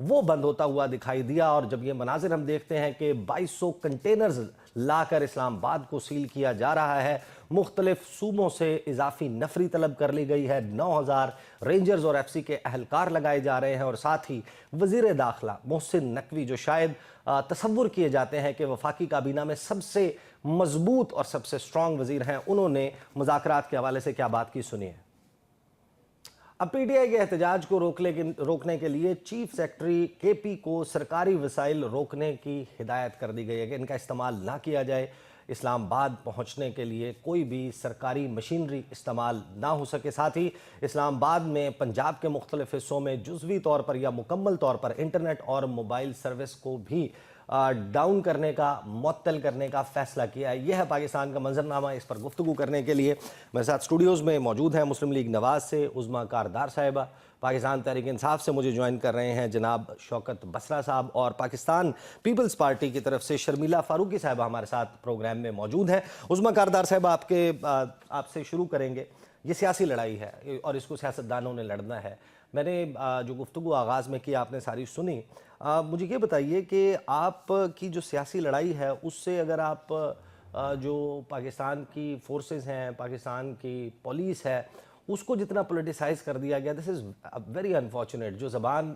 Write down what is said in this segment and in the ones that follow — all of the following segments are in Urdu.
وہ بند ہوتا ہوا دکھائی دیا. اور جب یہ مناظر ہم دیکھتے ہیں کہ 2200 کنٹینرز لا کر اسلام آباد کو سیل کیا جا رہا ہے, مختلف صوبوں سے اضافی نفری طلب کر لی گئی ہے, 9000 رینجرز اور ایف سی کے اہلکار لگائے جا رہے ہیں, اور ساتھ ہی وزیر داخلہ محسن نقوی جو شاید تصور کیے جاتے ہیں کہ وفاقی کابینہ میں سب سے مضبوط اور سب سے سٹرونگ وزیر ہیں, انہوں نے مذاکرات کے حوالے سے کیا بات کی, سنیے. اب پی ٹی آئی کے احتجاج کو روکنے کے لیے چیف سیکرٹری کے پی کو سرکاری وسائل روکنے کی ہدایت کر دی گئی ہے کہ ان کا استعمال نہ کیا جائے. اسلام آباد پہنچنے کے لیے کوئی بھی سرکاری مشینری استعمال نہ ہو سکے. ساتھ ہی اسلام آباد میں پنجاب کے مختلف حصوں میں جزوی طور پر یا مکمل طور پر انٹرنیٹ اور موبائل سروس کو بھی ڈاؤن کرنے کا, معطل کرنے کا فیصلہ کیا ہے. یہ ہے پاکستان کا منظرنامہ. اس پر گفتگو کرنے کے لیے میرے ساتھ اسٹوڈیوز میں موجود ہیں مسلم لیگ نواز سے عظمیٰ کاردار صاحبہ, پاکستان تحریک انصاف سے مجھے جوائن کر رہے ہیں جناب شوکت بسرا صاحب, اور پاکستان پیپلز پارٹی کی طرف سے شرمیلہ فاروقی صاحبہ ہمارے ساتھ پروگرام میں موجود ہیں. عظمیٰ کاردار صاحبہ, آپ سے شروع کریں گے. یہ سیاسی لڑائی ہے اور اس کو سیاستدانوں نے لڑنا ہے. میں نے جو گفتگو آغاز میں کی آپ نے ساری سنی. مجھے یہ بتائیے کہ آپ کی جو سیاسی لڑائی ہے اس سے اگر آپ جو پاکستان کی فورسز ہیں, پاکستان کی پولیس ہے, اس کو جتنا پولیٹیسائز کر دیا گیا, دس از ویری انفارچونیٹ. جو زبان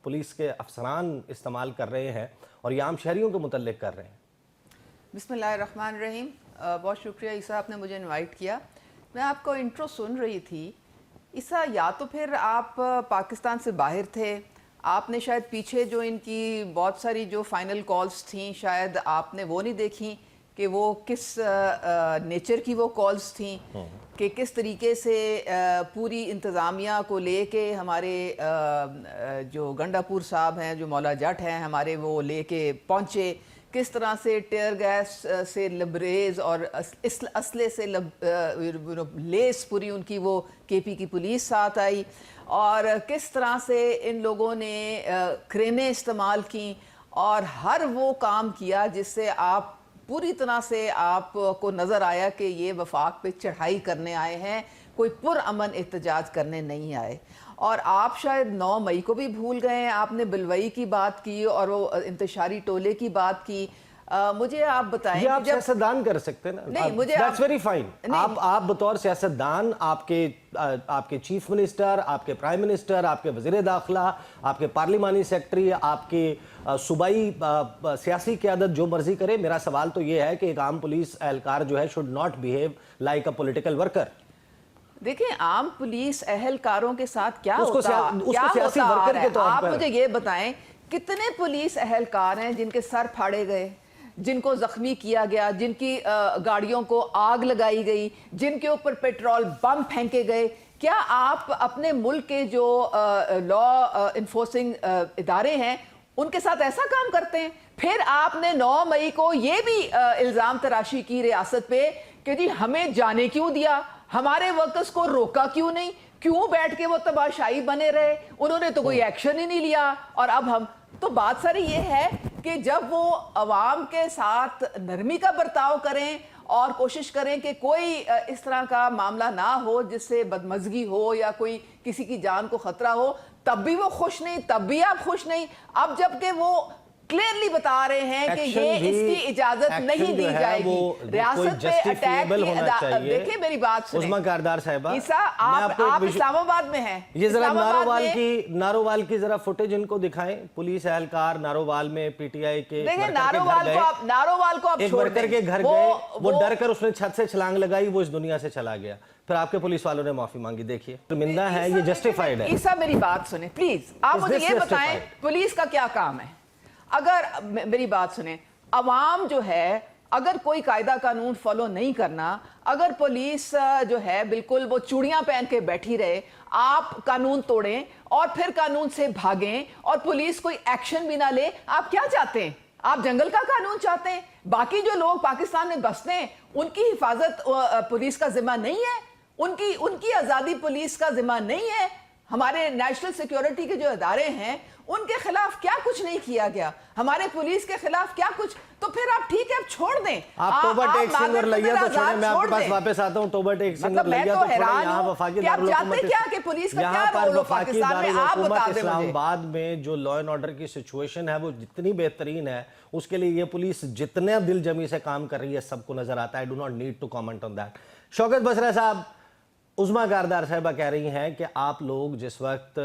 پولیس کے افسران استعمال کر رہے ہیں اور یہ عام شہریوں کے متعلق کر رہے ہیں. بسم اللہ الرحمن الرحیم. بہت شکریہ عیسیٰ, آپ نے مجھے انوائٹ کیا. میں آپ کو انٹرو سن رہی تھی. عیسیٰ, یا تو پھر آپ پاکستان سے باہر تھے, آپ نے شاید پیچھے جو ان کی بہت ساری جو فائنل کالز تھیں شاید آپ نے وہ نہیں دیکھیں کہ وہ کس نیچر کی وہ کالز تھیں, کہ کس طریقے سے پوری انتظامیہ کو لے کے ہمارے جو گنڈا پور صاحب ہیں, جو مولا جٹ ہیں ہمارے, وہ لے کے پہنچے, کس طرح سے ٹیئر گیس سے لبریز اور اسلحے سے لیس پوری ان کی وہ کے پی کی پولیس ساتھ آئی, اور کس طرح سے ان لوگوں نے کرینیں استعمال کی اور ہر وہ کام کیا جس سے آپ پوری طرح سے آپ کو نظر آیا کہ یہ وفاق پہ چڑھائی کرنے آئے ہیں, کوئی پرامن احتجاج کرنے نہیں آئے. اور آپ شاید 9 مئی کو بھی بھول گئے ہیں. آپ نے بلوئی کی بات کی اور وہ انتشاری ٹولے کی بات کی. مجھے آپ بتائیں, یہ آپ سیاستدان کر سکتے ہیں نا. نہیں, مجھے that's very fine. آپ بطور سیاستدان, آپ کے چیف منسٹر, آپ کے پرائم منسٹر, آپ کے وزیر داخلہ, آپ کے پارلیمانی سیکرٹری, آپ کے صوبائی سیاسی قیادت جو مرضی کرے, میرا سوال تو یہ ہے کہ ایک عام پولیس اہلکار جو ہے should not behave like a political worker. دیکھیں, عام پولیس اہلکاروں کے ساتھ کیا اس کو سیاسی ہوتا ورکر کے طور آپ پر. مجھے یہ بتائیں, کتنے پولیس اہلکار ہیں جن کے سر پھاڑے گئے, جن کو زخمی کیا گیا, جن کی گاڑیوں کو آگ لگائی گئی, جن کے اوپر پیٹرول بم پھینکے گئے. کیا آپ اپنے ملک کے جو لا انفورسنگ ادارے ہیں ان کے ساتھ ایسا کام کرتے ہیں؟ پھر آپ نے 9 مئی کو یہ بھی الزام تراشی کی ریاست پہ کہ جی ہمیں جانے کیوں دیا, ہمارے ورکرز کو روکا کیوں نہیں, کیوں بیٹھ کے وہ تماشائی بنے رہے, انہوں نے تو کوئی ایکشن ہی نہیں لیا. اور اب ہم تو بات ساری یہ ہے کہ جب وہ عوام کے ساتھ نرمی کا برتاؤ کریں اور کوشش کریں کہ کوئی اس طرح کا معاملہ نہ ہو جس سے بدمزگی ہو یا کوئی کسی کی جان کو خطرہ ہو, تب بھی وہ خوش نہیں, تب بھی آپ خوش نہیں. اب جبکہ وہ کلیئرلی بتا رہے ہیں کہ یہ اس کی اجازت نہیں دی جائے گی, ریاست پہ اٹیک کی. دیکھیں میری بات سنیں عظمیٰ کاردار صاحبہ, عیسیٰ, آپ اسلام آباد میں ہیں, یہ ذرا نارووال کی ذرا فوٹیج ان کو دکھائیں. پولیس اہلکار نارووال میں پی ٹی آئی کے نارووال کو ایک ورکر کے گھر گئے, وہ ڈر کر اس نے چھت سے چھلانگ لگائی, وہ اس دنیا سے چلا گیا, پھر آپ کے پولیس والوں نے معافی مانگی. دیکھیے شرمندہ ہے, یہ جسٹیفائیڈ ہے. عیسیٰ میری بات سنیں پلیز, آپ مجھے یہ بتائیں پولیس کا کیا کام ہے؟ اگر میری بات سنیں, عوام جو ہے اگر کوئی قاعدہ قانون فالو نہیں کرنا, اگر پولیس جو ہے بالکل وہ چوڑیاں پہن کے بیٹھی رہے, آپ قانون توڑیں اور پھر قانون سے بھاگیں اور پولیس کوئی ایکشن بھی نہ لے, آپ کیا چاہتے ہیں؟ آپ جنگل کا قانون چاہتے ہیں؟ باقی جو لوگ پاکستان میں بستے ہیں ان کی حفاظت پولیس کا ذمہ نہیں ہے, ان کی آزادی پولیس کا ذمہ نہیں ہے. ہمارے نیشنل سیکیورٹی کے جو ادارے ہیں ان کے خلاف کیا کچھ نہیں کیا گیا, ہمارے پولیس کے خلاف کیا کچھ, تو پھر آپ ٹھیک ہے آپ چھوڑ دیں. آپ توبہ ٹیک سنگھ اور لیا تو چھوڑیں, میں آپ کے پاس واپس آتا ہوں. توبہ ٹیک سنگھ اور لیا تو چھوڑیں. یہاں وفاقی دارالحکومت اسلام آباد میں جو لا اینڈ آرڈر کی سچویشن ہے وہ جتنی بہترین ہے, اس کے لیے یہ پولیس جتنے دل جمی سے کام کر رہی ہے سب کو نظر آتا ہے. I do not need to comment on that. شوکت بسرا صاحب, عظمیٰ کاردار صاحبہ کہہ رہی ہیں کہ آپ لوگ جس وقت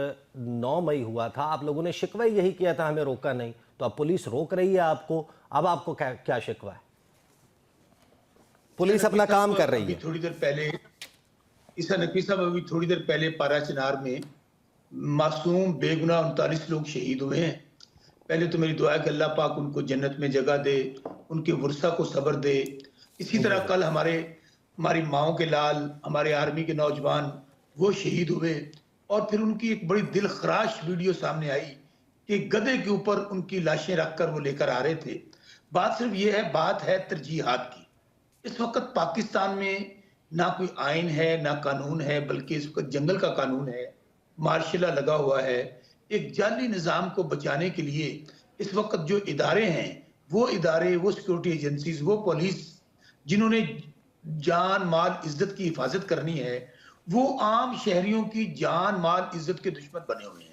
9 مئی ہوا تھا آپ لوگوں نے شکوہ یہی کیا تھا, ہمیں روکا نہیں, تو اب پولیس روک رہی ہے آپ کو, اب آپ کو کیا شکوہ ہے؟ پولیس اپنا کام کر رہی ہے. تھوڑی دیر پہلے عیسیٰ نقوی صاحب ابھی تھوڑی دیر پہلے پارا چنار میں معصوم بے گناہ 39 لوگ شہید ہوئے ہیں. پہلے تو میری دعا ہے کہ اللہ پاک ان کو جنت میں جگہ دے, ان کے ورثہ کو صبر دے. اسی طرح کل ہماری ماؤں کے لال, ہمارے آرمی کے نوجوان وہ شہید ہوئے, اور پھر ان کی ایک بڑی دل خراش ویڈیو سامنے آئی کہ گدھے کے اوپر ان کی لاشیں رکھ کر وہ لے کر آ رہے تھے. بات صرف یہ ہے, بات ہے ترجیحات کی. اس وقت پاکستان میں نہ کوئی آئین ہے نہ قانون ہے, بلکہ اس وقت جنگل کا قانون ہے, مارشل لا لگا ہوا ہے. ایک جعلی نظام کو بچانے کے لیے اس وقت جو ادارے ہیں, وہ ادارے, وہ سیکورٹی ایجنسیز, وہ پولیس جنہوں نے جان مال عزت کی حفاظت کرنی ہے, وہ عام شہریوں کی جان مال عزت کے دشمن بنے ہوئے ہیں.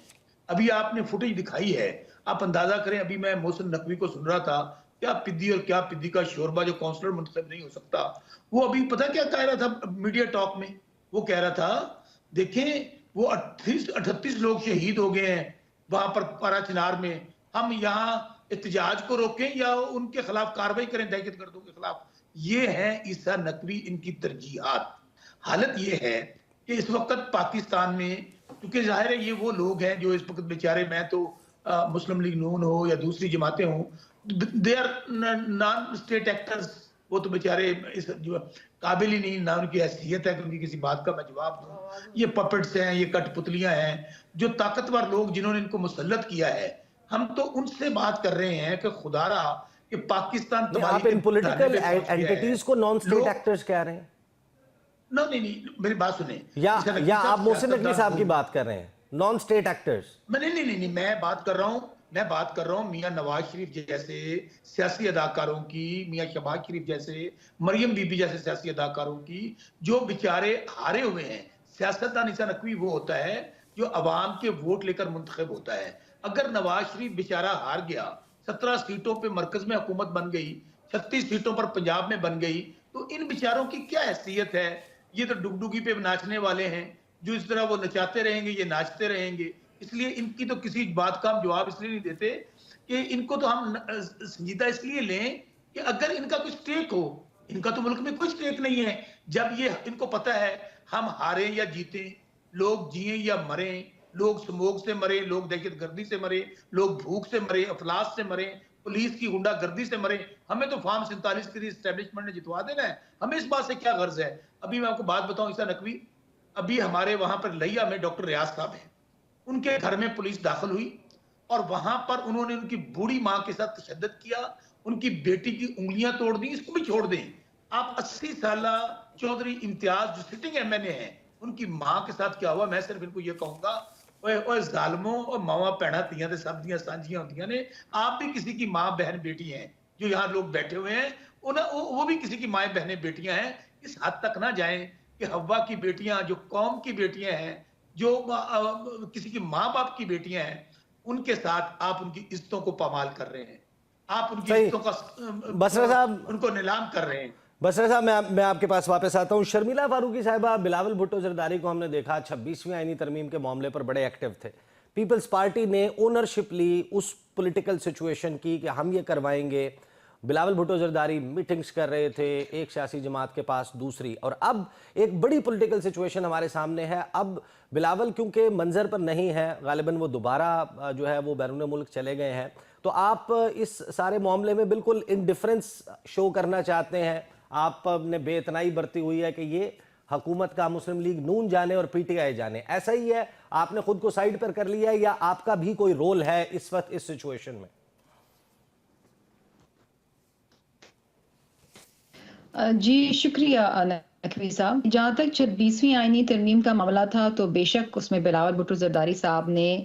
ابھی آپ نے فوٹیج دکھائی ہے, آپ اندازہ کریں. ابھی میں محسن نقوی کو سن رہا تھا, کیا پدی اور کیا پدی کا شوربہ, جو کونسلر منتخب نہیں ہو سکتا, وہ ابھی پتہ کیا کہہ رہا تھا میڈیا ٹاک میں؟ وہ کہہ رہا تھا دیکھیں وہ 38 لوگ شہید ہو گئے ہیں وہاں پر پارا چنار میں, ہم یہاں احتجاج کو روکیں یا ان کے خلاف کارروائی کریں دہشت گردوں کے خلاف. یہ ہے عیسیٰ نقوی, ان کی ترجیحات. حالت یہ ہے کہ اس وقت پاکستان میں, کیونکہ ظاہر ہے یہ وہ لوگ ہیں جو اس وقت بیچارے, میں تو مسلم لیگ نون ہو یا دوسری جماعتیں ہوں, they are non state actors, وہ تو بیچارے قابل ہی نہیں, نہ ان کی حیثیت ہے کہ ان کی کسی بات کا میں جواب دوں. یہ پپٹس ہیں, یہ کٹ پتلیاں ہیں, جو طاقتور لوگ جنہوں نے ان کو مسلط کیا ہے. ہم تو ان سے بات کر رہے ہیں کہ خدا رہا کہ پاکستان آپ ان پولیٹیکل اینٹیٹیز کو نان اسٹیٹ ایکٹرز کہہ رہے ہیں؟ نہیں, میری بات سنیں. یا آپ محسن نقوی صاحب کی بات کر رہے ہیں, نان اسٹیٹ ایکٹرز؟ نہیں, میں بات کر رہا ہوں میاں نواز شریف جیسے سیاسی اداکاروں کی, میاں شہباز شریف جیسے, مریم بی بی جیسے سیاسی اداکاروں کی, جو بیچارے ہارے ہوئے ہیں. سیاستدان عیسیٰ نقوی وہ ہوتا ہے جو عوام کے ووٹ لے کر منتخب ہوتا ہے. اگر نواز شریف بیچارہ ہار گیا, 17 سیٹوں پہ مرکز میں حکومت بن گئی, 36 سیٹوں پر پنجاب میں بن گئی, تو ان بیچاروں کی کیا حیثیت ہے؟ یہ تو ڈگڈگی پہ ناچنے والے ہیں, جو اس طرح وہ نچاتے رہیں گے, یہ ناچتے رہیں گے. اس لیے ان کی تو کسی بات کا ہم جواب اس لیے نہیں دیتے کہ ان کو تو ہم سنجیدہ اس لیے لیں کہ اگر ان کا کوئی سٹیک ہو. ان کا تو ملک میں کوئی سٹیک نہیں ہے. جب یہ ان کو پتہ ہے ہم ہاریں یا جیتیں, لوگ جئیں یا مریں, لوگ سموگ سے مرے, لوگ دہشت گردی سے مرے, لوگ بھوک سے مرے, افلاس سے مرے, پولیس کی غنڈہ گردی سے مرے, ہمیں تو فارم 47 کے اسٹیبلشمنٹ نے جتوا دینا ہے. ہمیں اس بات سے کیا غرض ہے؟ ابھی میں آپ کو بات بتاؤں عیسیٰ نقوی, ابھی ہمارے وہاں پر لیا میں ڈاکٹر ریاض صاحب ہیں, ان کے گھر میں پولیس داخل ہوئی اور وہاں پر انہوں نے ان کی بوڑھی ماں کے ساتھ تشدد کیا, ان کی بیٹی کی انگلیاں توڑ دیں. اس کو بھی چھوڑ دیں, آپ 80 سالہ چودھری امتیاز جو سٹنگ ایم این اے ہیں, ان کی ماں کے ساتھ کیا ہوا؟ میں صرف ان کو یہ کہوں گا, اوہ ظالموں, اور ماواں پیڑا تیاں تے سب دیاں سانجیاں ہوتیاں نے. آپ بھی کسی کی ماں بہن بیٹی ہیں, جو یہاں لوگ بیٹھے ہوئے ہیں وہ بھی کسی کی مائیں بہنیں بیٹیاں ہیں. اس حد تک نہ جائیں کہ حوا کی بیٹیاں, جو قوم کی بیٹیاں ہیں, جو کسی کی ماں باپ کی بیٹیاں ہیں, ان کے ساتھ آپ ان کی عزتوں کو پامال کر رہے ہیں. آپ ان کی عزتوں کا بسرا صاحب ان کو نیلام کر رہے ہیں. بسرا صاحب میں آپ کے پاس واپس آتا ہوں. شرمیلا فاروقی صاحبہ, بلاول بھٹو زرداری کو ہم نے دیکھا 26ویں آئینی ترمیم کے معاملے پر بڑے ایکٹیو تھے. پیپلز پارٹی نے اونرشپ لی اس پولیٹیکل سچویشن کی کہ ہم یہ کروائیں گے. بلاول بھٹو زرداری میٹنگز کر رہے تھے, ایک سیاسی جماعت کے پاس دوسری, اور اب ایک بڑی پولیٹیکل سچویشن ہمارے سامنے ہے. اب بلاول کیونکہ منظر پر نہیں ہے, غالباً وہ دوبارہ جو ہے وہ بیرون ملک چلے گئے ہیں, تو آپ اس سارے معاملے میں بالکل انڈیفرنس شو کرنا چاہتے ہیں. آپ نے بے اتنائی برتی ہوئی ہے کہ یہ حکومت کا مسلم لیگ نون جانے اور پی ٹی آئی جانے, ایسا ہی ہے؟ آپ نے خود کو سائیڈ پر کر لیا ہے یا آپ کا بھی کوئی رول ہے اس وقت اس سچویشن میں؟ جی شکریہ نقوی صاحب. جہاں تک 26ویں آئینی ترمیم کا معاملہ تھا تو بے شک اس میں بلاول بھٹو زرداری صاحب نے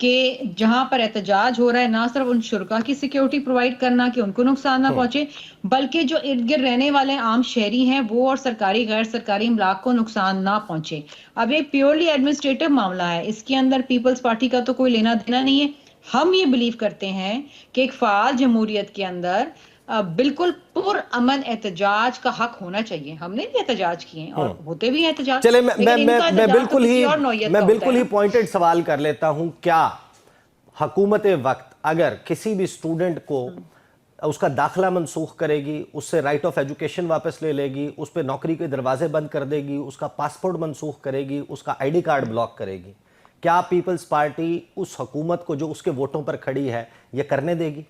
کہ جہاں پر احتجاج ہو رہا ہے نہ صرف ان شرکا کی سیکیورٹی پرووائڈ کرنا کہ ان کو نقصان نہ پہنچے، بلکہ جو ارد گرد رہنے والے عام شہری ہیں وہ اور سرکاری غیر سرکاری املاک کو نقصان نہ پہنچے۔ اب یہ پیورلی ایڈمنسٹریٹو معاملہ ہے، اس کے اندر پیپلز پارٹی کا تو کوئی لینا دینا نہیں ہے۔ ہم یہ بلیو کرتے ہیں کہ ایک فعال جمہوریت کے اندر بالکل پر امن احتجاج کا حق ہونا چاہیے۔ ہم نے بھی احتجاج کیے ہیں اور ہوتے بھی احتجاج، چلے میں بالکل ہی پوائنٹڈ سوال کر لیتا ہوں، کیا حکومت وقت اگر کسی بھی اسٹوڈنٹ کو اس کا داخلہ منسوخ کرے گی، اس سے رائٹ آف ایجوکیشن واپس لے لے گی، اس پہ نوکری کے دروازے بند کر دے گی، اس کا پاسپورٹ منسوخ کرے گی، اس کا آئی ڈی کارڈ بلاک کرے گی، کیا پیپلز پارٹی اس حکومت کو جو اس کے ووٹوں پر کھڑی ہے یہ کرنے دے گی؟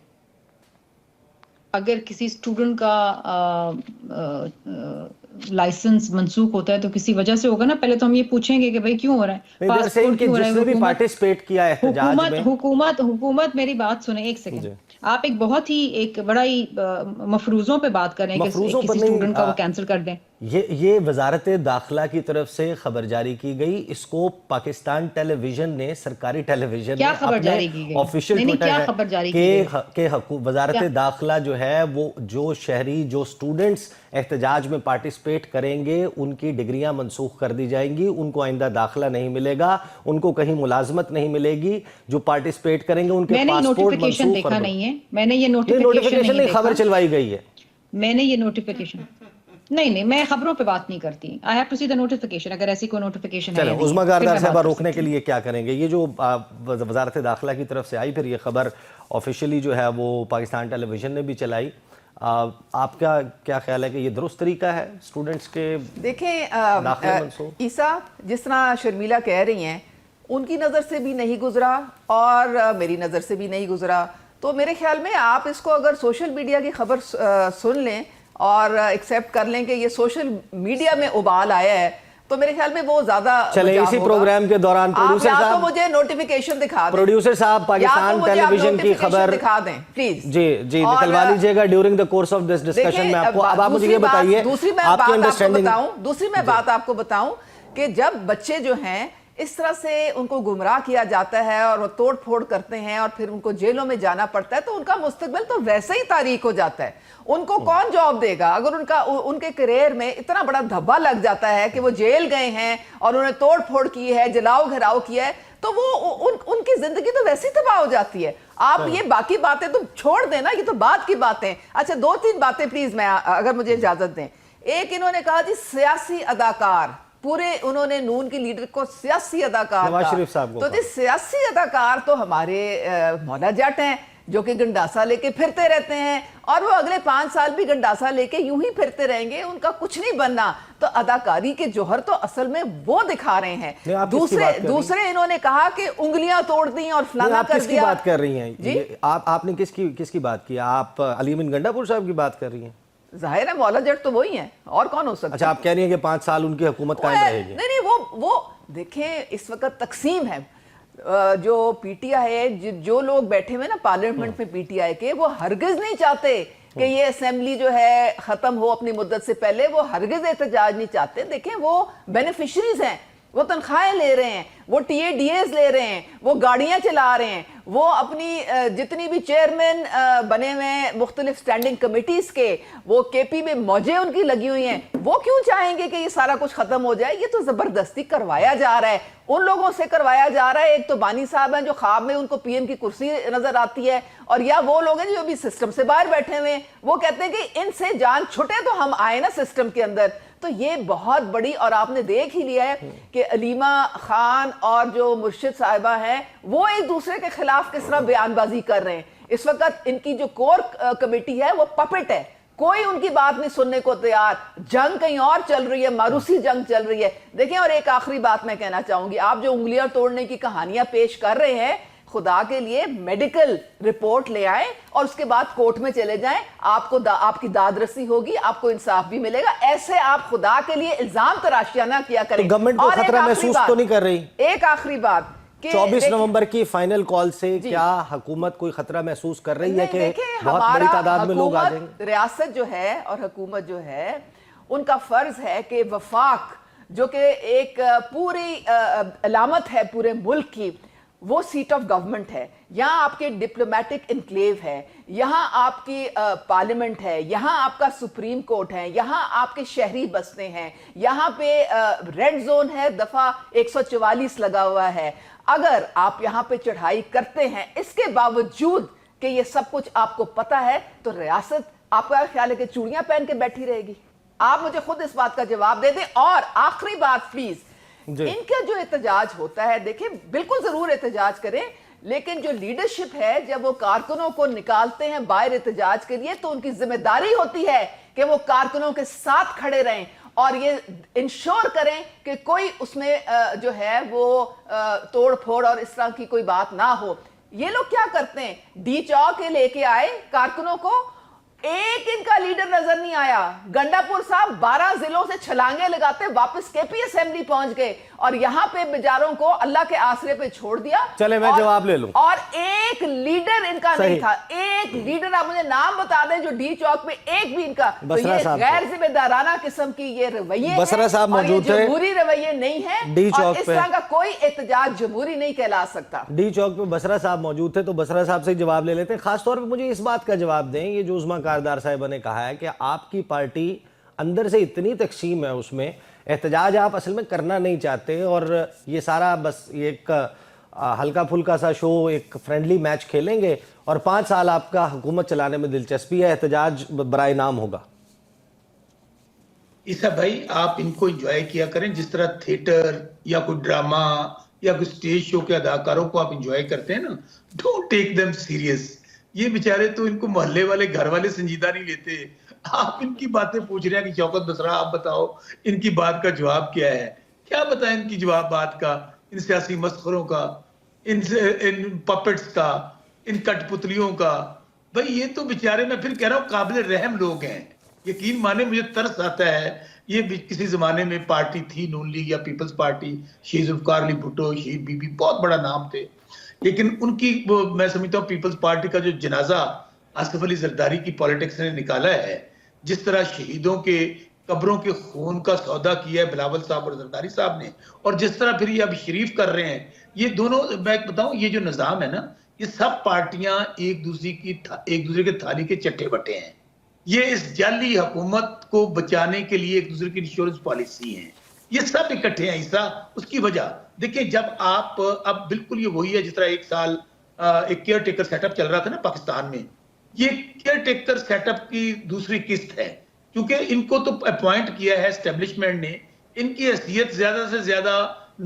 اگر کسی اسٹوڈنٹ کا لائسنس منسوخ ہوتا ہے تو کسی وجہ سے ہوگا نا، پہلے تو ہم یہ پوچھیں گے کہ بھائی کیوں ہو رہا ہے، پاسپورٹ کیوں ہو رہا ہے۔ جس نے بھی پارٹیسپیٹ کیا احتجاج میں، حکومت میری بات سنیں ایک سیکنڈ، آپ ایک بہت ہی ایک بڑا ہی مفروضوں پہ بات کر رہے ہیں کہ کسی اسٹوڈنٹ کا وہ کینسل کر دیں۔ یہ وزارت داخلہ کی طرف سے خبر جاری کی گئی، اس کو پاکستان ٹیلی ویژن نے، سرکاری ٹیلی ویژن نے اپنے آفیشیل ٹویٹر کہ وزارت داخلہ جو ہے وہ جو شہری جو سٹوڈنٹس احتجاج میں پارٹیسپیٹ کریں گے ان کی ڈگریاں منسوخ کر دی جائیں گی، ان کو آئندہ داخلہ نہیں ملے گا، ان کو کہیں ملازمت نہیں ملے گی، جو پارٹیسپیٹ کریں گے ان کے پاسپورٹ منسوخ کر دیں۔ میں نے یہ نوٹیفیکیشن نہیں، خبر چلوائی گئی ہے۔ میں نے یہ نوٹیفیکیشن نہیں، میں خبروں پہ بات نہیں کرتی۔ I have to see the notification، اگر ایسی کوئی نوٹیفیکیشن ہے۔ چلیں، عظمیٰ گاردار صاحبہ روکنے کے لیے کیا کریں گے؟ یہ جو وزارت داخلہ کی طرف سے آئی، پھر یہ خبر آفیشلی جو ہے وہ پاکستان ٹیلی ویژن نے بھی چلائی، آپ کا کیا خیال ہے کہ یہ درست طریقہ ہے اسٹوڈنٹس کے؟ دیکھیں عیسیٰ، جس طرح شرمیلا کہہ رہی ہیں ان کی نظر سے بھی نہیں گزرا اور میری نظر سے بھی نہیں گزرا، تو میرے خیال میں آپ اس کو اگر سوشل میڈیا کی خبر سن لیں اور ایکسیپٹ کر لیں کہ یہ سوشل میڈیا میں ابال آیا ہے، تو میرے خیال میں وہ زیادہ چلیں اسی پروگرام کے دوران پروڈیوسر صاحب تو مجھے نوٹیفیکیشن دکھا دیں، پروڈیوسر صاحب پاکستان ٹیلی ویژن کی خبر دکھا دیں پلیز، جی نکلوا لیجئے گا during the course of this discussion میں آپ کو۔ اب آپ مجھے یہ بتائیے، دوسری میں بات آپ کو بتاؤں کہ جب بچے جو ہیں اس طرح سے ان کو گمراہ کیا جاتا ہے اور وہ توڑ پھوڑ کرتے ہیں اور پھر ان کو جیلوں میں جانا پڑتا ہے، تو ان کا مستقبل تو ویسے ہی تاریک ہو جاتا ہے۔ ان کو کون جاب دے گا اگر ان کے کیریئر میں اتنا بڑا دھبا لگ جاتا ہے کہ وہ جیل گئے ہیں اور انہوں نے توڑ پھوڑ کی ہے، جلاؤ گھراؤ کیا ہے، تو وہ ان کی زندگی تو ویسے ہی تباہ ہو جاتی ہے۔ آپ یہ باقی باتیں تو چھوڑ دیں نا، یہ تو بعد کی باتیں۔ اچھا، 2-3 باتیں پلیز میں اگر مجھے اجازت دیں۔ ایک، انہوں نے کہا جی سیاسی اداکار، پورے انہوں نے نون کی لیڈر کو سیاسی اداکار کہا، تو جی سیاسی اداکار تو ہمارے مولا جٹ ہیں جو کہ گنڈاسا لے کے پھرتے رہتے ہیں، اور وہ اگلے 5 سال بھی گنڈاسا لے کے یوں ہی پھرتے رہیں گے، ان کا کچھ نہیں بننا۔ تو اداکاری کے جوہر تو اصل میں وہ دکھا رہے ہیں۔ دوسرے انہوں نے کہا کہ انگلیاں توڑ دی اور فلانا کر دیا۔ آپ کس کی بات کر رہی ہیں؟ آپ نے کس کی بات کی؟ آپ علی امین گنڈا پور صاحب کی بات کر رہی ہیں؟ ظاہر ہے مولا جٹ تو وہی ہیں، اور کون ہو سکتا ہے؟ اچھا، آپ کہہ رہی ہیں کہ 5 سال ان کی حکومت قائم رہے گی؟ نہیں، وہ دیکھیں اس وقت تقسیم ہے، جو پی ٹی آئی ہے، جو لوگ بیٹھے ہوئے نا پارلیمنٹ میں پی ٹی آئی کے، وہ ہرگز نہیں چاہتے کہ یہ اسمبلی جو ہے ختم ہو اپنی مدت سے پہلے، وہ ہرگز احتجاج نہیں چاہتے۔ دیکھیں وہ بینیفیشریز ہیں، وہ تنخواہیں لے رہے ہیں، وہ ٹی اے ڈی ایز لے رہے ہیں، وہ گاڑیاں چلا رہے ہیں، وہ اپنی جتنی بھی چیئرمین بنے ہوئے ہیں مختلف سٹینڈنگ کمیٹیز کے، وہ کے پی میں موجیں ان کی لگی ہوئی ہیں، وہ کیوں چاہیں گے کہ یہ سارا کچھ ختم ہو جائے؟ یہ تو زبردستی کروایا جا رہا ہے، ان لوگوں سے کروایا جا رہا ہے۔ ایک تو بانی صاحب ہیں جو خواب میں ان کو پی ایم کی کرسی نظر آتی ہے، اور یا وہ لوگ ہیں جو بھی سسٹم سے باہر بیٹھے ہوئے ہیں، وہ کہتے ہیں کہ ان سے جان چھٹے تو ہم آئے نا سسٹم کے اندر۔ تو یہ بہت بڑی، اور آپ نے دیکھ ہی لیا ہے کہ علیمہ خان اور جو مرشد صاحبہ ہیں وہ ایک دوسرے کے خلاف کس طرح بیان بازی کر رہے ہیں۔ اس وقت ان کی جو کور کمیٹی ہے وہ پپٹ ہے، کوئی ان کی بات نہیں سننے کو تیار، جنگ کہیں اور چل رہی ہے، ماروسی جنگ چل رہی ہے۔ دیکھیں، اور ایک آخری بات میں کہنا چاہوں گی، آپ جو انگلیاں توڑنے کی کہانیاں پیش کر رہے ہیں، خدا کے لیے میڈیکل رپورٹ لے آئیں اور اس کے بعد کورٹ میں چلے جائیں، آپ کی داد رسی ہوگی، آپ کو انصاف بھی ملے گا۔ ایسے آپ خدا کے لیے الزام تراشیاں نہ کیا کریں۔ گورنمنٹ کو خطرہ محسوس تو نہیں کر رہی؟ ایک آخری بات، 24 نومبر کی فائنل کال سے کیا حکومت کوئی خطرہ محسوس کر رہی ہے کہ بہت بڑی تعداد میں لوگ آ جائیں گے؟ ریاست جو ہے اور حکومت جو ہے، ان کا فرض ہے کہ وفاق جو کہ ایک پوری علامت ہے پورے ملک کی، وہ سیٹ آف گورنمنٹ ہے, یہاں آپ کے ڈپلومیٹک انکلیو ہے, یہاں آپ کی پارلیمنٹ ہے, یہاں آپ کا سپریم کورٹ ہے, یہاں آپ کے شہری بستے ہیں, یہاں پہ ریڈ زون ہے, دفعہ 144 لگا ہوا ہے. اگر آپ یہاں پہ چڑھائی کرتے ہیں اس کے باوجود کہ یہ سب کچھ آپ کو پتا ہے, تو ریاست آپ کا خیال ہے کہ چوڑیاں پہن کے بیٹھی رہے گی؟ آپ مجھے خود اس بات کا جواب دے دیں. اور آخری بات پلیز, ان کا جو احتجاج ہوتا ہے, دیکھیں بالکل ضرور احتجاج کریں, لیکن جو لیڈرشپ ہے جب وہ کارکنوں کو نکالتے ہیں باہر احتجاج کے لیے تو ان کی ذمہ داری ہوتی ہے کہ وہ کارکنوں کے ساتھ کھڑے رہیں اور یہ انشور کریں کہ کوئی اس میں جو ہے وہ توڑ پھوڑ اور اس طرح کی کوئی بات نہ ہو. یہ لوگ کیا کرتے ہیں, ڈی چوک کے لے کے آئے کارکنوں کو, ایک ان کا لیڈر نظر نہیں آیا. گنڈا پور صاحب 12 ضلعوں سے چھلانگے لگاتے واپس کے پی اسمبلی پہنچ گئے اور یہاں پہ بیچاروں کو اللہ کے آسرے پہ چھوڑ دیا. چلے میں جواب لے لوں. اور ایک لیڈر ان کا نہیں تھا, ایک لیڈر آپ مجھے نام بتا دیں جو ڈی چوک پہ ایک بھی ان کا. تو یہ غیر ذمہ دارانہ قسم کی یہ رویے ہیں اور یہ جمہوری رویے نہیں ہیں, اور اس طرح کا کوئی احتجاج جمہوری نہیں کہلا سکتا. ڈی چوک پہ بسرا صاحب موجود تھے تو بسرا صاحب سے جواب لے لیتے ہیں. خاص طور پہ مجھے اس بات کا جواب دیں, یہ جو عظمیٰ کاردار صاحبہ نے کہا ہے کہ آپ کی پارٹی اندر سے اتنی تقسیم ہے, اس میں احتجاج آپ اصل میں کرنا نہیں چاہتے اور یہ سارا بس ایک ہلکا پھلکا سا شو, ایک فرینڈلی میچ کھیلیں گے اور 5 سال آپ کا حکومت چلانے میں دلچسپی ہے, احتجاج برائے نام ہوگا. عیسیٰ بھائی آپ ان کو انجوائے کیا کریں جس طرح تھیٹر یا کوئی ڈرامہ یا کوئی سٹیج شو کے اداکاروں کو آپ انجوائے کرتے ہیں نا. Don't take them serious. یہ بیچارے تو ان کو محلے والے گھر والے سنجیدہ نہیں لیتے. آپ ان کی باتیں پوچھ رہے ہیں کہ شوکت بسرا آپ بتاؤ ان کی بات کا جواب کیا ہے. کیا بتائیں ان کی جواب بات کا, ان سیاسی مسخروں کا, ان پپٹس کا, ان کٹ پتلیوں کا. بھئی یہ تو بیچارے, میں پھر کہہ رہا ہوں, قابل رحم لوگ ہیں. یقین مانے مجھے ترس آتا ہے. یہ کسی زمانے میں پارٹی تھی نون لیگ یا پیپلز پارٹی, شہید ذوالفقار علی بھٹو, شہید بی بی, بہت بڑا نام تھے, لیکن ان کی میں سمجھتا ہوں پیپلز پارٹی کا جو جنازہ آصف علی زرداری کی پولیٹکس نے نکالا ہے, جس طرح شہیدوں کے قبروں کے خون کا سودا کیا ہے بلاول صاحب اور زرداری صاحب نے, اور جس طرح پھر یہ اب شریف کر رہے ہیں, یہ دونوں, میں بتاؤں, یہ جو نظام ہے نا, یہ سب پارٹیاں ایک دوسرے کے تھالی کے چٹے بٹے ہیں. یہ اس جعلی حکومت کو بچانے کے لیے ایک دوسرے کی انشورنس پالیسی ہیں. یہ سب اکٹھے ہیں عیسیٰ. اس کی وجہ دیکھیں, جب آپ اب بالکل یہ وہی ہے جس طرح ایک سال ایک کیئر ٹیکر سیٹ اپ چل رہا تھا نا پاکستان میں. یہ کیئر ٹیکر سیٹ اپ کی دوسری قسط ہے, کیونکہ ان کو تو اپوائنٹ کیا ہے اسٹیبلشمنٹ نے. ان کی حیثیت زیادہ سے زیادہ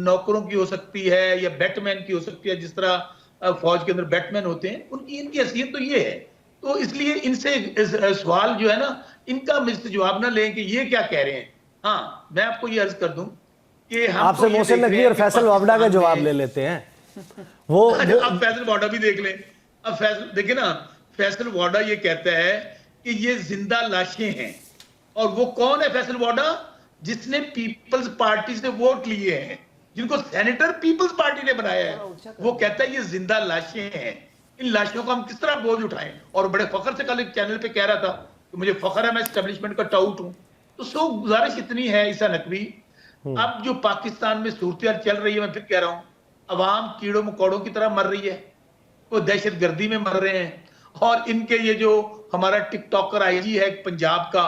نوکروں کی ہو سکتی ہے یا بیٹ مین کی ہو سکتی ہے, جس طرح فوج کے اندر بیٹ مین ہوتے ہیں. ان کی حیثیت تو یہ ہے. تو اس لیے ان سے سوال جو ہے نا, ان کا مجھ سے جواب نہ لیں کہ یہ کیا کہہ رہے ہیں. ہاں میں آپ کو یہ عرض کر دوں کہ آپ سے محسن نقوی اور فیصل وابڈا کا جواب لے لیتے ہیں. وہ اب فیصل وابڈا بھی دیکھ لیں. اب فیصل دیکھیں نا, فیصل وابڈا یہ کہتا ہے کہ یہ زندہ لاشیں ہیں. اور وہ کون ہے فیصل وابڈا؟ جس نے پیپلز پارٹی سے ووٹ لیے ہیں, جن کو سینیٹر پیپلز پارٹی نے بنایا ہے. وہ کہتا ہے یہ زندہ لاشیں ہیں, ان لاشوں کو ہم کس طرح بوجھ اٹھائیں. اور بڑے فخر سے کل ایک چینل پہ کہہ رہا تھا کہ مجھے فخر ہے میں اسٹیبلشمنٹ کا ٹاؤٹ ہوں. تو گزارش اتنی ہے عیسیٰ نقوی, اب جو پاکستان میں صورتحال چل رہی ہے, میں پھر کہہ رہا ہوں, عوام کیڑوں مکوڑوں کی طرح مر رہی ہے, وہ دہشت گردی میں مر رہے ہیں. اور ان کے یہ جو ہمارا ٹک ٹاکر آئی جی ہے پنجاب کا,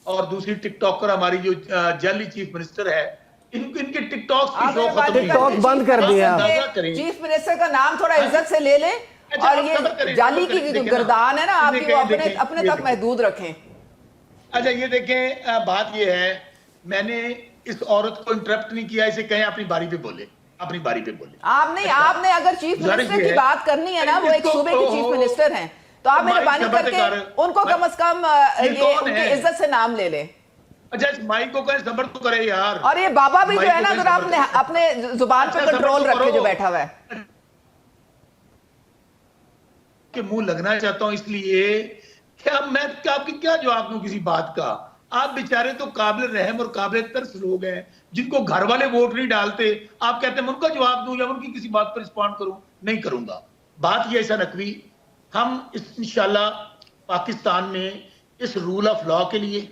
اور دوسری ٹک ٹاکر ہماری جو جعلی چیف منسٹر ہے, ان کے ٹک ٹاک کی شو ختم ٹک ٹاک بند کر دیا. چیف منسٹر کا نام تھوڑا عزت سے لے لیں, اور یہ جعلی کی جو گردان ہے نا آپ کی, وہ اپنے تک محدود رکھیں. اچھا یہ دیکھیں, بات یہ ہے, میں نے اس عورت کو انٹرپٹ نہیں کیا, اسے کہیں اپنی باری پہ بولے, اپنی باری پہ بولے. آپ نے اگر چیف منسٹر کی بات کرنی ہے نا, وہ ایک صوبے کی چیف منسٹر ہیں, تو آپ مہربانی کر کے ان کو کم از کم یہ ان کی عزت سے نام لے لیں. اچھا اس مائک کو کہیں صبر تو کرے یار. اور یہ بابا بھی جو ہے نا, ذرا اپنے زبان پہ کنٹرول رکھے جو بیٹھا ہوا ہے. کہ منہ لگنا چاہتا ہوں, اس لیے کیا میں آپ کی کیا جواب دوں کسی بات کا. آپ بیچارے تو قابل رحم اور قابل ترس لوگ ہیں, جن کو گھر والے ووٹ نہیں ڈالتے. آپ کہتے ہیں ان کا جواب دوں یا ان کی کسی بات پر رسپونڈ کروں؟ نہیں کروں گا. بات یہ عیسیٰ نقوی, ہم انشاءاللہ پاکستان میں اس رول آف لا کے لیے,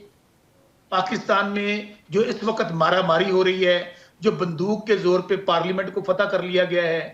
پاکستان میں جو اس وقت مارا ماری ہو رہی ہے, جو بندوق کے زور پہ پارلیمنٹ کو فتح کر لیا گیا ہے,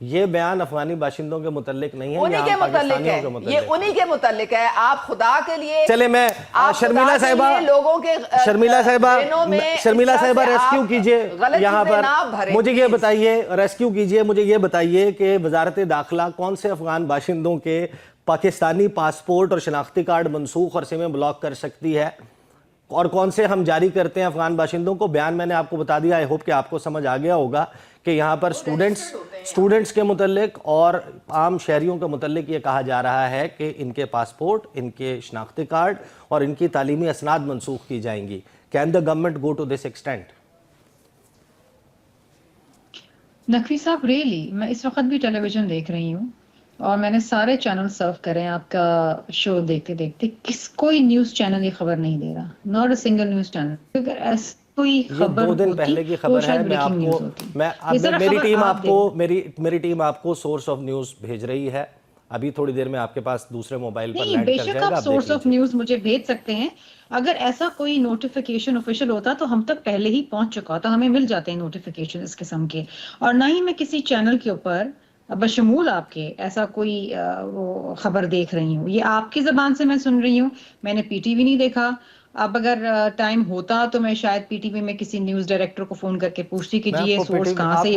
یہ بیان افغانی باشندوں کے متعلق نہیں ہے، انہی کے متعلق ہے، یہ انہی کے متعلق ہے. آپ خدا کے لیے چلے میں شرمیلا صاحبہ لوگوں کے شرمیلا صاحبہ ریسکیو کیجئے یہاں پر. مجھے یہ بتائیے، ریسکیو کیجئے، مجھے یہ بتائیے کہ وزارت داخلہ کون سے افغان باشندوں کے پاکستانی پاسپورٹ اور شناختی کارڈ منسوخ اور سمیں بلاک کر سکتی ہے اور کون سے ہم جاری کرتے ہیں افغان باشندوں کو؟ بیان میں نے آپ کو بتا دیا. آئی ہوپ کہ آپ کو سمجھ آ گیا ہوگا کہ یہاں پر سٹوڈنٹس کے متعلق اور عام شہریوں کے متعلق یہ کہا جا رہا ہے کہ ان کے پاسپورٹ، ان کے شناختی کارڈ اور ان کی تعلیمی اسناد منسوخ کی جائیں گی. Can the government go to this extent? Naqvi صاحب ریئلی میں اس وقت بھی ٹیلی ویژن دیکھ رہی ہوں اور میں نے سارے چینل سرو کرے ہیں آپ کا شو دیکھتے دیکھتے. کوئی نیوز چینل یہ خبر نہیں دے رہا، not a single news channel. اگر ایسی کوئی خبر 2 دن پہلے کی خبر ہے. میں آپ کو میری ٹیم آپ کو سورس آف نیوز بھیج رہی ہے. ابھی تھوڑی دیر میں آپ کے پاس دوسرے موبائل پر لینڈ بے کر شک جائے گا. آپ سورس آف نیوز مجھے بھیج سکتے ہیں. اگر ایسا کوئی نوٹیفیکیشن آفیشیل ہوتا تو ہم تک پہلے ہی پہنچ چکا ہوتا. ہمیں مل جاتے ہیں نوٹیفیکیشن اس قسم کے. اور نہ ہی میں کسی چینل کے اوپر بشمول آپ کے ایسا کوئی وہ خبر دیکھ رہی ہوں. یہ آپ کی زبان سے میں سن رہی ہوں. میں نے پی ٹی وی نہیں دیکھا. اب اگر ٹائم ہوتا تو میں شاید پی ٹی وی میں کسی نیوز ڈائریکٹر کو فون کر کے پوچھتی کہ جی یہ سورس کہاں سے.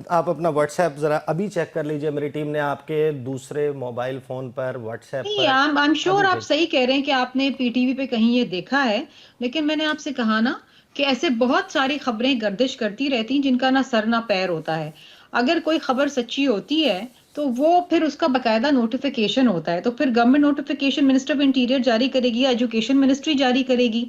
آپ اپنا واٹس ایپ ذرا ابھی چیک کر لیجئے. میری ٹیم نے آپ کے دوسرے mobile phone per what's app per I am sure آپ صحیح کہہ رہے ہیں کہ آپ نے پی ٹی وی پہ کہیں یہ دیکھا ہے. لیکن میں نے آپ سے کہا نا کہ ایسے بہت ساری خبریں گردش کرتی رہتی ہیں جن کا نہ سر نہ پیر ہوتا ہے. اگر کوئی خبر سچی ہوتی ہے تو وہ پھر اس کا باقاعدہ نوٹیفیکیشن ہوتا ہے. تو پھر government notification minister of interior جاری کرے گی یا ایجوکیشن منسٹری جاری کرے گی.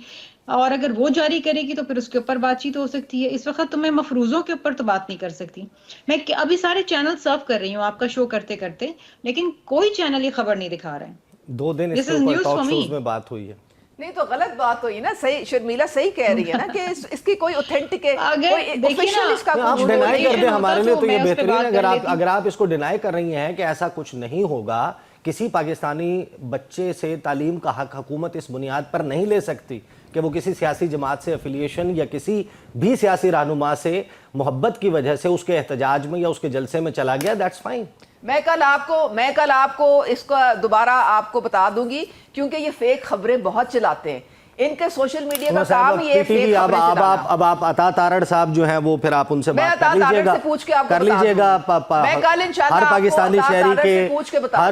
اور اگر وہ جاری کرے گی تو پھر اس کے اوپر بات چیت ہو سکتی ہے. اس وقت تو میں مفروضوں کے اوپر تو بات نہیں کر سکتی. میں ابھی سارے چینل سرو کر رہی ہوں آپ کا شو کرتے کرتے، لیکن کوئی چینل یہ خبر نہیں دکھا رہے ہیں. 2 دن اس کے اوپر ٹاک شوز میں بات ہوئی ہے. نہیں تو غلط بات ہوئی نا. صحیح شرمیلا صحیح کہہ رہی ہے نا کہ اس کی کوئی اوتھینٹک آپ ڈینائی کر دیں ہمارے لیے تو یہ بہترین ہے. اگر آپ اس کو ڈینائی کر رہی ہیں کہ ایسا کچھ نہیں ہوگا، کسی پاکستانی بچے سے تعلیم کا حق حکومت اس بنیاد پر نہیں لے سکتی کہ وہ کسی سیاسی جماعت سے افیلیشن یا کسی بھی سیاسی رہنما سے محبت کی وجہ سے اس کے احتجاج میں یا اس کے جلسے میں چلا گیا. That's fine. میں کل آپ کو اس کا دوبارہ آپ کو بتا دوں گی کیونکہ یہ فیک خبریں بہت چلاتے ہیں. ان کے سوشل میڈیا کا کام ہی ہے فیک خبریں چلانا. اب آپ عطا تارڑ صاحب جو ہیں وہ پھر آپ ان سے بات کر لیجئے گا. ہر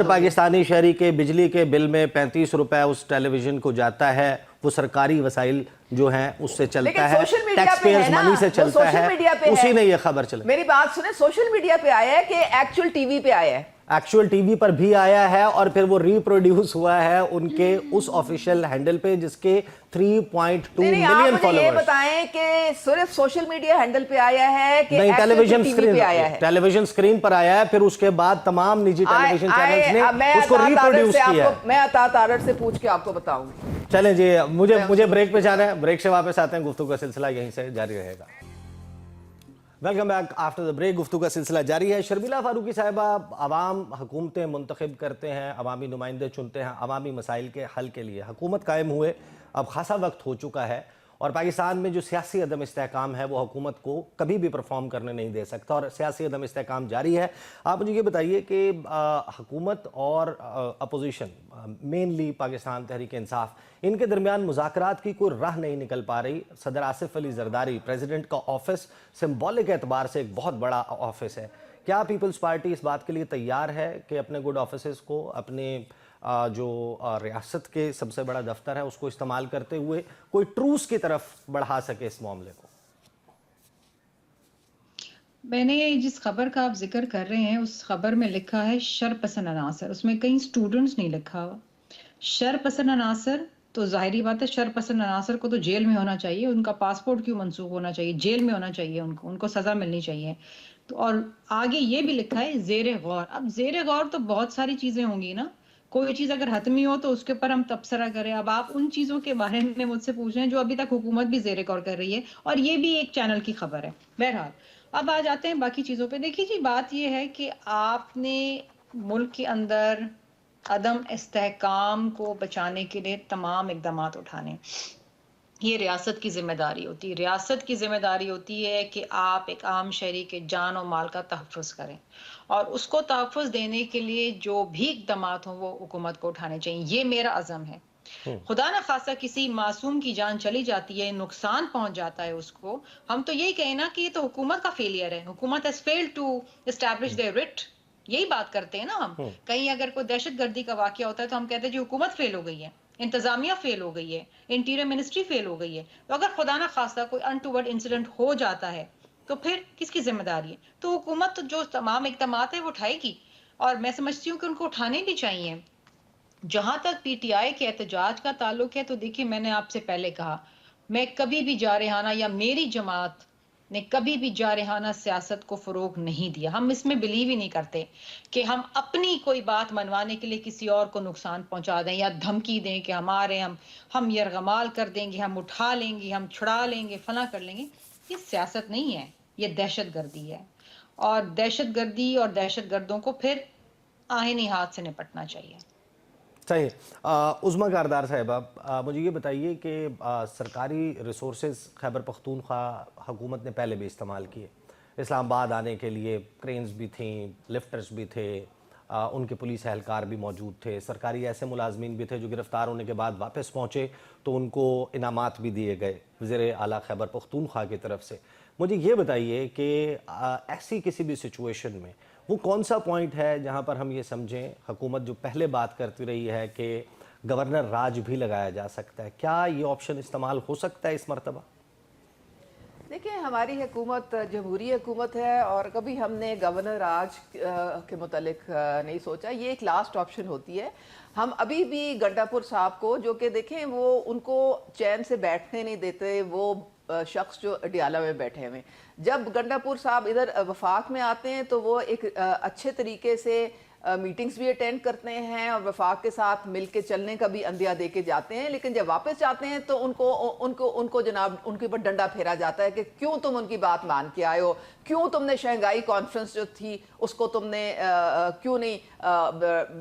پاکستانی شہری کے بجلی کے بل میں 35 روپے اس ٹیلی ویژن کو جاتا ہے. وہ سرکاری وسائل جو ہیں اس سے چلتا ہے، ٹیکس پیئرز منی سے چلتا ہے. اسی نے یہ خبر چلی. میری بات سنیں، سوشل میڈیا پہ آیا ہے کہ ایکچوئل ٹی وی پہ آیا ہے. ایکچوئل ٹی وی پر بھی آیا ہے اور پھر وہ ریپروڈیوس ہوا ہے ان کے اس آفیشیل ہینڈل پہ جس کے 3.2 ملین فالوورز. یہ بتائیں کہ صرف سوشل میڈیا ہینڈل پہ آیا ہے کہ نہیں، ٹیلی ویژن سکرین پر آیا ہے. پھر اس کے بعد تمام نجی ٹیلی ویژن چینلز نے اس کو ریپروڈیوس کیا ہے. میں عطا تارڑ سے پوچھ کے آپ کو بتاؤں گی. چلیں جی، مجھے بریک پہ جانا ہے. بریک سے واپس آتے ہیں. گفتگو کا سلسلہ یہیں سے جاری رہے گا. Welcome back after the break. گفتگو کا سلسلہ جاری ہے. شرمیلا فاروقی صاحبہ، عوام حکومتیں منتخب کرتے ہیں، عوامی نمائندے چنتے ہیں عوامی مسائل کے حل کے لیے. حکومت قائم ہوئے اب خاصا وقت ہو چکا ہے اور پاکستان میں جو سیاسی عدم استحکام ہے وہ حکومت کو کبھی بھی پرفارم کرنے نہیں دے سکتا اور سیاسی عدم استحکام جاری ہے. آپ مجھے یہ بتائیے کہ حکومت اور اپوزیشن، مینلی پاکستان تحریک انصاف، ان کے درمیان مذاکرات کی کوئی راہ نہیں نکل پا رہی. صدر آصف علی زرداری، پریزیڈنٹ کا آفس سمبولک اعتبار سے ایک بہت بڑا آفس ہے. کیا پیپلز پارٹی اس بات کے لیے تیار ہے کہ اپنے گڈ آفیسز کو، اپنے جو ریاست کے سب سے بڑا دفتر ہے اس کو استعمال کرتے ہوئے کوئی ٹروس کی طرف بڑھا سکے اس معاملے کو؟ میں نے جس خبر کا آپ ذکر کر رہے ہیں اس خبر میں لکھا ہے شر پسند عناصر. اس میں کہیں اسٹوڈنٹس نہیں لکھا ہوا. شر پسند عناصر تو ظاہری بات ہے، شر پسند عناصر کو تو جیل میں ہونا چاہیے. ان کا پاسپورٹ کیوں منسوخ ہونا چاہیے؟ جیل میں ہونا چاہیے. ان کو سزا ملنی چاہیے. تو اور آگے یہ بھی لکھا ہے زیر غور. اب زیر غور تو بہت ساری چیزیں ہوں گی نا. کوئی چیز اگر حتمی ہو تو اس کے اوپر ہم تبصرہ کریں. اب آپ ان چیزوں کے بارے میں مجھ سے پوچھ رہے ہیں جو ابھی تک حکومت بھی زیر غور کر رہی ہے اور یہ بھی ایک چینل کی خبر ہے. بہرحال اب آ جاتے ہیں باقی چیزوں پہ. دیکھیے جی، بات یہ ہے کہ آپ نے ملک کے اندر عدم استحکام کو بچانے کے لیے تمام اقدامات اٹھانے. یہ ریاست کی ذمہ داری ہوتی ہے. ریاست کی ذمہ داری ہوتی ہے کہ آپ ایک عام شہری کے جان و مال کا تحفظ کریں، اور اس کو تحفظ دینے کے لیے جو بھی اقدامات ہوں وہ حکومت کو اٹھانے چاہیے. یہ میرا عزم ہے. خدا نہ خاصہ کسی معصوم کی جان چلی جاتی ہے، نقصان پہنچ جاتا ہے اس کو، ہم تو یہی کہیں نا کہ یہ تو حکومت کا فیلئر ہے. حکومت has failed to establish their writ. یہی بات کرتے ہیں نا ہم. کہیں اگر کوئی دہشت گردی کا واقعہ ہوتا ہے تو ہم کہتے ہیں جی حکومت فیل ہو گئی ہے، انتظامیہ فیل ہو گئی ہے، انٹیریئر منسٹری فیل ہو گئی ہے. تو اگر خدا نہ خاصہ کوئی انٹوورڈ انسیڈنٹ ہو جاتا ہے تو پھر کس کی ذمہ داری ہے؟ تو حکومت جو تمام اقدامات ہیں وہ اٹھائے گی، اور میں سمجھتی ہوں کہ ان کو اٹھانے بھی چاہیے. جہاں تک پی ٹی آئی کے احتجاج کا تعلق ہے تو دیکھیے، میں نے آپ سے پہلے کہا، میں کبھی بھی جارحانہ یا میری جماعت نے کبھی بھی جارحانہ سیاست کو فروغ نہیں دیا. ہم اس میں بلیو ہی نہیں کرتے کہ ہم اپنی کوئی بات منوانے کے لیے کسی اور کو نقصان پہنچا دیں یا دھمکی دیں کہ ہمارے ہم یرغمال کر دیں گے، ہم اٹھا لیں گے، ہم چھڑا لیں گے، فلاں کر لیں گے. یہ سیاست نہیں ہے، یہ دہشت گردی ہے. اور دہشت گردی اور دہشت گردوں کو پھر آہنی ہاتھ سے نپٹنا چاہیے. صحیح. عظمیٰ کاردار صاحبہ، مجھے یہ بتائیے کہ سرکاری ریسورسز خیبر پختونخوا حکومت نے پہلے بھی استعمال کیے. اسلام آباد آنے کے لیے کرینز بھی تھیں، لفٹرز بھی تھے، ان کے پولیس اہلکار بھی موجود تھے، سرکاری ایسے ملازمین بھی تھے جو گرفتار ہونے کے بعد واپس پہنچے تو ان کو انعامات بھی دیے گئے وزیر اعلیٰ خیبر پختونخوا کی طرف سے. مجھے یہ بتائیے کہ ایسی کسی بھی سچویشن میں وہ کون سا پوائنٹ ہے جہاں پر ہم یہ سمجھیں حکومت جو پہلے بات کرتی رہی ہے کہ گورنر راج بھی لگایا جا سکتا ہے، کیا یہ آپشن استعمال ہو سکتا ہے اس مرتبہ؟ دیکھیں، ہماری حکومت جمہوری حکومت ہے اور کبھی ہم نے گورنر راج کے متعلق نہیں سوچا. یہ ایک لاسٹ آپشن ہوتی ہے. ہم ابھی بھی گنڈا پور صاحب کو، جو کہ دیکھیں وہ ان کو چین سے بیٹھنے نہیں دیتے، وہ شخص جو اڈیالہ میں بیٹھے ہوئے، جب گنڈا پور صاحب ادھر وفاق میں آتے ہیں تو وہ ایک اچھے طریقے سے میٹنگز بھی اٹینڈ کرتے ہیں اور وفاق کے ساتھ مل کے چلنے کا بھی عندیہ دے کے جاتے ہیں. لیکن جب واپس جاتے ہیں تو ان کو جناب ان کے اوپر ڈنڈا پھیرا جاتا ہے کہ کیوں تم ان کی بات مان کے آئے ہو، کیوں تم نے شنگھائی کانفرنس جو تھی اس کو تم نے کیوں نہیں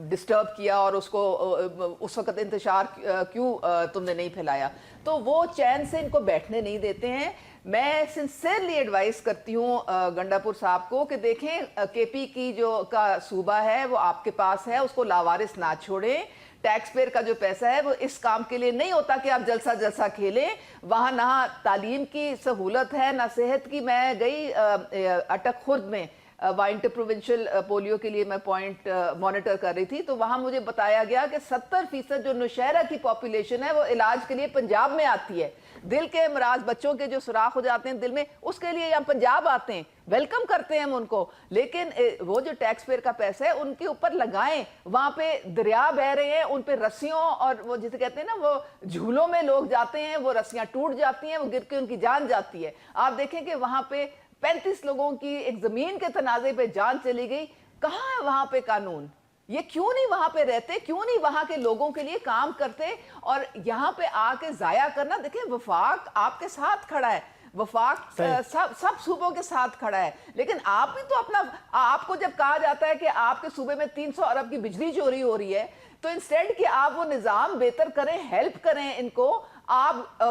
ڈسٹرب کیا اور اس کو اس وقت انتشار کیوں تم نے نہیں پھیلایا. تو وہ چین سے ان کو بیٹھنے نہیں دیتے ہیں. میں سنسیئرلی ایڈوائز کرتی ہوں گنڈا پور صاحب کو کہ دیکھیں، کے پی کی جو کا صوبہ ہے وہ آپ کے پاس ہے، اس کو لاوارث نہ چھوڑیں. ٹیکس پیئر کا جو پیسہ ہے وہ اس کام کے لیے نہیں ہوتا کہ آپ جلسہ کھیلیں. وہاں نہ تعلیم کی سہولت ہے نہ صحت کی. میں گئی اٹک خرد میں انٹر پروونشل پولیو کے لیے میں پوائنٹ مانیٹر کر رہی تھی، تو وہاں مجھے بتایا گیا کہ 70% جو نوشہرہ کی پاپولیشن ہے وہ علاج کے لیے پنجاب میں آتی ہے. دل کے امراض، بچوں کے جو سوراخ ہو جاتے ہیں دل میں، اس کے لیے یہاں پنجاب آتے ہیں. ویلکم کرتے ہیں ہم ان کو، لیکن وہ جو ٹیکس پیئر کا پیسہ ہے ان کے اوپر لگائیں. وہاں پہ دریا بہ رہے ہیں، ان پہ رسیوں اور وہ جسے کہتے ہیں نا وہ جھولوں میں لوگ جاتے ہیں، وہ رسیاں ٹوٹ جاتی ہیں، وہ گر کے ان کی جان جاتی ہے. آپ دیکھیں کہ وہاں پہ 35 لوگوں کی ایک زمین کے تنازع پہ جان چلی گئی. کہاں ہے وہاں پہ قانون؟ یہ کیوں نہیں وہاں پہ رہتے، کیوں نہیں وہاں کے لوگوں کے لیے کام کرتے؟ اور یہاں پہ آ کے ضائع کرنا. دیکھیں، وفاق آپ کے ساتھ کھڑا ہے، وفاق سب صوبوں کے ساتھ کھڑا ہے، لیکن آپ بھی تو اپنا، آپ کو جب کہا جاتا ہے کہ آپ کے صوبے میں 300 ارب کی بجلی چوری ہو رہی ہے، تو انسٹیڈ کہ آپ وہ نظام بہتر کریں، ہیلپ کریں ان کو، آپ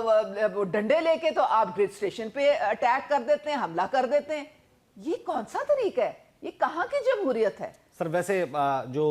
ڈنڈے لے کے تو آپ گریڈ اسٹیشن پہ اٹیک کر دیتے ہیں، حملہ کر دیتے ہیں. یہ کون سا طریقہ ہے؟ یہ کہاں کی جمہوریت ہے؟ سر، ویسے جو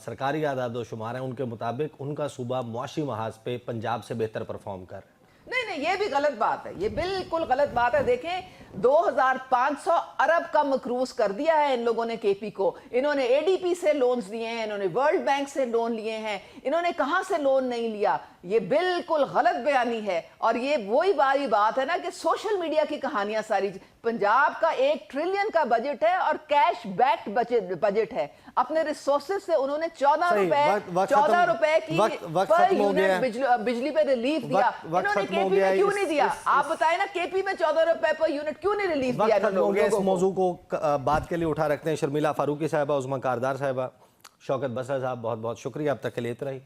سرکاری اعداد و شمار ہیں ان کے مطابق ان کا صوبہ معاشی محاذ پہ پنجاب سے بہتر پرفارم کر رہا ہے. نہیں، یہ بھی غلط بات ہے، یہ بالکل غلط بات ہے. دیکھیں، 2500 ارب کا مقروض کر دیا ہے ان لوگوں نے کے پی کو. انہوں نے اے ڈی پی سے لونز لیے ہیں، انہوں نے ورلڈ بینک سے لون لیے ہیں، انہوں نے کہاں سے لون نہیں لیا. یہ بالکل غلط بیانی ہے. اور یہ وہی باری بات ہے نا کہ سوشل میڈیا کی کہانیاں ساری. پنجاب کا 1 ٹریلین کا بجٹ ہے اور کیش بیک بجٹ ہے. اپنے ریسورسز سے انہوں نے 14 روپے کی پر یونٹ بجلی پہ ریلیف دیا. انہوں نے کے پی میں کیوں نہیں دیا؟ آپ بتائیں نا، کے پی میں 14 روپے پر یونٹ کیوں نہیں ریلیف دیا؟ ختم ہو گیا. اس موضوع کو بات کے لیے اٹھا رکھتے ہیں. شرمیلا فاروقی صاحبہ، عظمیٰ کاردار صاحبہ، شوکت بسرا صاحب، بہت بہت شکریہ اب تک کے لیے. اتنا ہی.